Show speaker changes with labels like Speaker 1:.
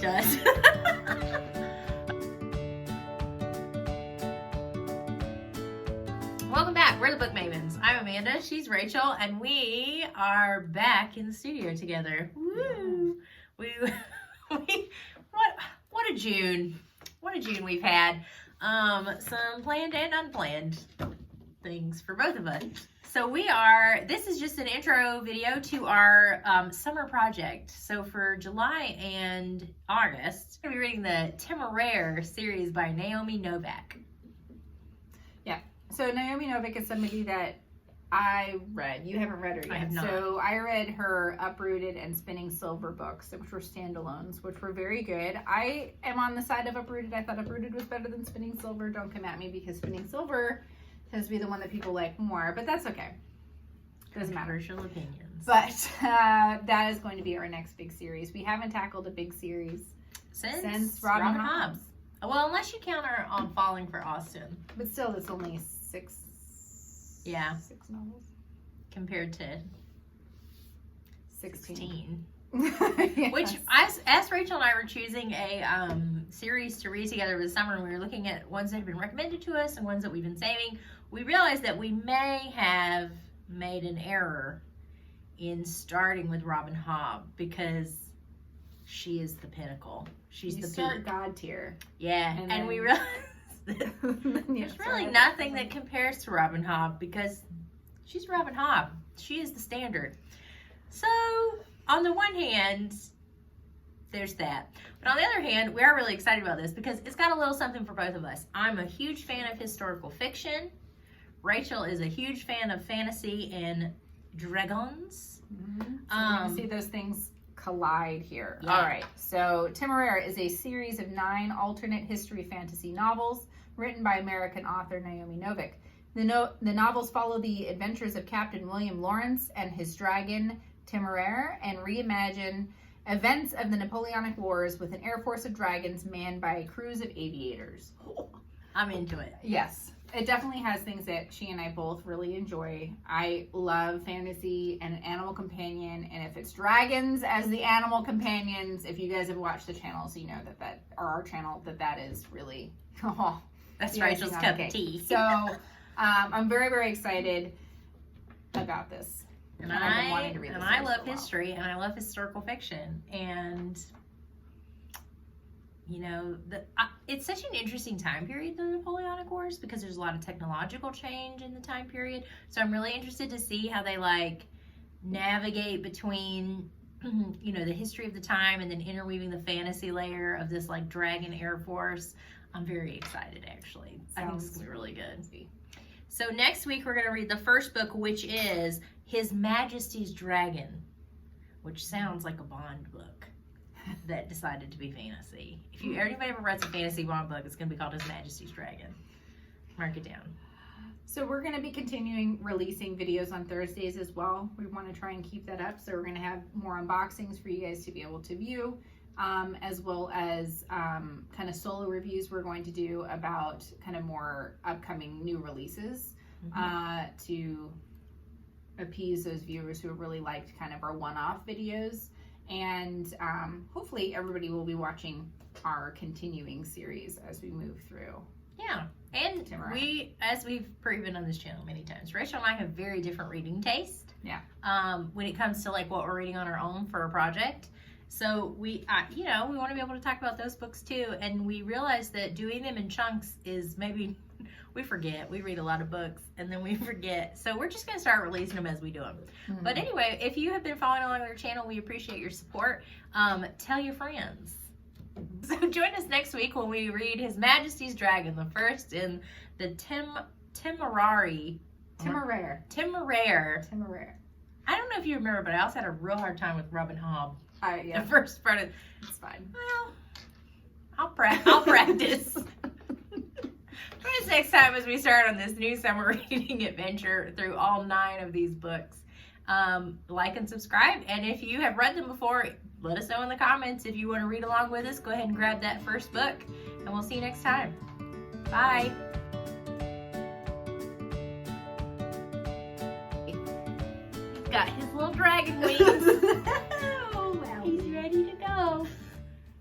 Speaker 1: does. Welcome back. We're the Book Mavens. I'm Amanda. She's Rachel, and we are back in the studio together. Woo! What a June! What a June we've had. Some planned and unplanned things for both of us. So this is just an intro video to our summer project. So for July and August, I'm going to be reading the Temeraire series by Naomi Novik.
Speaker 2: Yeah. So Naomi Novik is somebody that I read. You haven't read her yet.
Speaker 1: I have not.
Speaker 2: So I read her Uprooted and Spinning Silver books, which were standalones, which were very good. I am on the side of Uprooted. I thought Uprooted was better than Spinning Silver. Don't come at me because Spinning Silver tends to be the one that people like more, but that's okay. Doesn't matter.
Speaker 1: Controversial opinions.
Speaker 2: But that is going to be our next big series. We haven't tackled a big series since Robin Hobb's.
Speaker 1: Well, unless you count her on Falling for Austin.
Speaker 2: But still, it's only six novels.
Speaker 1: Compared to
Speaker 2: 16.
Speaker 1: Yes. Which, as Rachel and I were choosing a series to read together this summer, and we were looking at ones that have been recommended to us and ones that we've been saving, we realized that we may have made an error in starting with Robin Hobb because she is the pinnacle. She's the peak.
Speaker 2: God tier.
Speaker 1: Yeah, and we realized that there's really nothing that compares to Robin Hobb because she's Robin Hobb. She is the standard. So, on the one hand, there's that. But on the other hand, we are really excited about this because it's got a little something for both of us. I'm a huge fan of historical fiction. Rachel is a huge fan of fantasy and dragons.
Speaker 2: Mm-hmm. So we're going to see those things collide here.
Speaker 1: Yeah.
Speaker 2: All right. So Temeraire is a series of 9 alternate history fantasy novels written by American author Naomi Novik. The novels follow the adventures of Captain William Lawrence and his dragon Temeraire and reimagine events of the Napoleonic Wars with an air force of dragons manned by a crews of aviators.
Speaker 1: I'm into it.
Speaker 2: Yes. It definitely has things that she and I both really enjoy. I love fantasy and an animal companion, and if it's dragons as the animal companions, if you guys have watched the channels, you know that our channel, that is really,
Speaker 1: that's Rachel's cup of tea.
Speaker 2: So I'm very, very excited about this.
Speaker 1: And I love history, and I love historical fiction, and you know, it's such an interesting time period, the Napoleonic Wars, because there's a lot of technological change in the time period. So I'm really interested to see how they navigate between, you know, the history of the time and then interweaving the fantasy layer of this dragon air force. I'm very excited, actually. I think it's gonna be really good. So next week we're gonna read the first book, which is His Majesty's Dragon, which sounds like a Bond book that decided to be fantasy. If anybody ever read a fantasy Bond book, it's going to be called His Majesty's Dragon. Mark it down.
Speaker 2: So we're going to be continuing releasing videos on Thursdays as well. We want to try and keep that up. So we're going to have more unboxings for you guys to be able to view, as well as kind of solo reviews we're going to do about kind of more upcoming new releases to appease those viewers who have really liked kind of our one-off videos. And hopefully everybody will be watching our continuing series as we move through.
Speaker 1: Yeah, and as we've proven on this channel many times, Rachel and I have very different reading taste.
Speaker 2: Yeah.
Speaker 1: When it comes to what we're reading on our own for a project. So we want to be able to talk about those books too. And we realize that doing them in chunks is maybe, we forget. We read a lot of books and then we forget. So we're just going to start releasing them as we do them. Mm-hmm. But anyway, if you have been following along with our channel, we appreciate your support. Tell your friends. So join us next week when we read His Majesty's Dragon, the first in the Temeraire. I don't know if you remember, but I also had a real hard time with Robin Hobb.
Speaker 2: Yeah.
Speaker 1: The first part of
Speaker 2: it's fine.
Speaker 1: Well, I'll practice. Join us next time as we start on this new summer reading adventure through all 9 of these books. Like and subscribe, and if you have read them before, let us know in the comments. If you want to read along with us, go ahead and grab that first book, and we'll see you next time. Bye. He's got his little dragon wings.